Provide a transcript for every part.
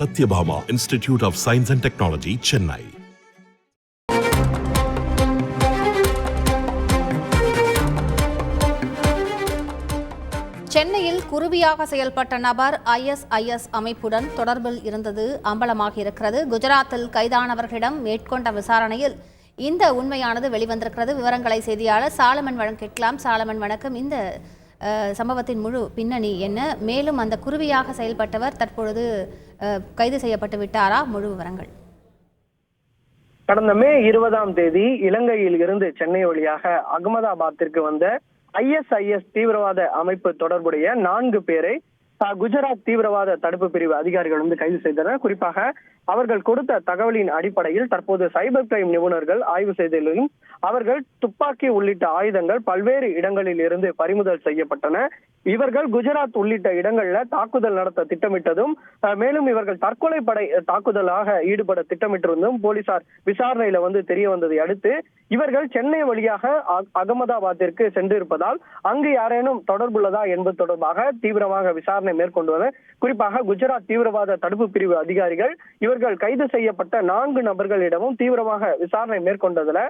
Satyabhama Institute of Science and Technology, Chennai. சென்னையில் குருவியாக செயல்பட்ட நபர் ISIS அமைப்புடன் தொடர்பில் இருந்தது அம்பலமாக இருக்கிறது. குஜராத்தில் கைதானவர்களிடம் மேற்கொண்ட விசாரணையில் இந்த உண்மையானது வெளிவந்திருக்கிறது. விவரங்களை செய்தியாளர் சாலமன் வழங்க கேட்கலாம். சாலமன் வணக்கம். இந்த சம்பவத்தின் முழு பின்னணி என்ன? மேலும் அந்த குருவியாக செயல்பட்டவர் தற்பொழுது கைது செய்யப்பட்டு விட்டாரா? முழு விவரங்கள். கடந்த மே 20ஆம் தேதி இலங்கையில் இருந்து சென்னை வழியாக அகமதாபாத்திற்கு வந்த ISIS தீவிரவாத அமைப்பு தொடர்புடைய 4 பேரை குஜராத் தீவிரவாத தடுப்பு பிரிவு அதிகாரிகள் கைது செய்தனர். குறிப்பாக அவர்கள் கொடுத்த தகவலின் அடிப்படையில் தற்போது சைபர் கிரைம் நிபுணர்கள் ஆய்வு செய்ததிலும் அவர்கள் துப்பாக்கி உள்ளிட்ட ஆயுதங்கள் பல்வேறு இடங்களில் இருந்து பறிமுதல் செய்யப்பட்டன. இவர்கள் குஜராத் உள்ளிட்ட இடங்கள்ல தாக்குதல் நடத்த திட்டமிட்டதும் மேலும் இவர்கள் தற்கொலை படை தாக்குதலாக ஈடுபட திட்டமிட்டிருந்தும் போலீசார் விசாரணையில தெரிய வந்ததை அடுத்து இவர்கள் சென்னை வழியாக அகமதாபாத்திற்கு சென்றிருப்பதால் அங்கு யாரேனும் தொடர்புள்ளதா என்பது தொடர்பாக தீவிரமாக விசாரணை மேற்கொண்டுள்ளனர். குறிப்பாக குஜராத் தீவிரவாத தடுப்பு பிரிவு அதிகாரிகள் இவர்கள் கைது செய்யப்பட்ட 4 நபர்களிடமும் தீவிரமாக விசாரணை மேற்கொண்டதுல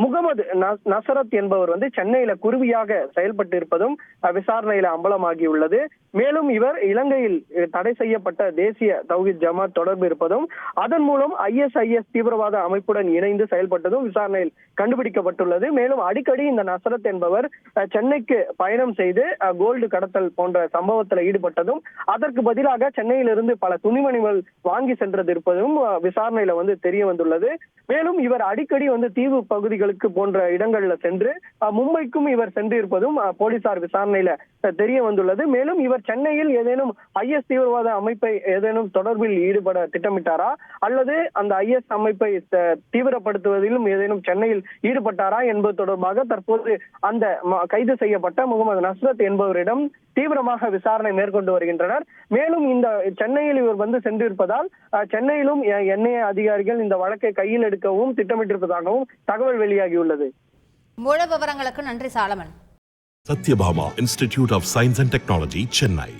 முகமது நசரத் என்பவர் சென்னையில குருவியாக செயல்பட்டு இருப்பதும் விசாரணையில அம்பலமாகியுள்ளது. மேலும் இவர் இலங்கையில் தடை செய்யப்பட்ட தேசிய தௌஹீத் ஜமாத் தொடர்பு இருப்பதும் அதன் மூலம் ISIS தீவிரவாத அமைப்புடன் இணைந்து செயல்பட்டதும் விசாரணையில் கண்டுபிடிக்கப்பட்டுள்ளது. மேலும் அடிக்கடி இந்த நசரத் என்பவர் சென்னைக்கு பயணம் செய்து கோல்டு கடத்தல் போன்ற சம்பவத்தில் ஈடுபட்டதும் அதற்கு பதிலாக சென்னையிலிருந்து பல துணிமணிகள் வாங்கி சென்றது இருப்பதும் விசாரணையில தெரிய வந்துள்ளது. மேலும் இவர் அடிக்கடி தீவு பகுதிகளுக்கு போன்ற இடங்கள்ல சென்று மும்பைக்கும் இவர் சென்று இருப்பதும் போலீசார் விசாரணையில தெரிய வந்துள்ளது. மேலும் இவர் சென்னையில் ஏதேனும் IS தீவிரவாத அமைப்பை ஏதேனும் தொடர்பில் ஈடுபட திட்டமிட்டாரா அல்லது அந்த IS அமைப்பை தீவிரப்படுத்துவதிலும் ஏதேனும் சென்னையில் ஈடுபட்டாரா என்பது தொடர்பாக தற்போது அந்த கைது செய்யப்பட்ட முகமது நஸ்ரத் என்பவரிடம் தீவிரமாக விசாரணை மேற்கொண்டு வருகின்றனர். மேலும் இந்த சென்னையில் இவர் சென்றிருப்பதால் சென்னையிலும் NIA அதிகாரிகள் இந்த வழக்கை கையில் எடுக்கவும் திட்டமிட்டிருப்பதாகவும் தகவல் வெளியாகியுள்ளது. முழு விவரங்களுக்கு நன்றி Solomon. Satyabhama Institute of Science and Technology, Chennai.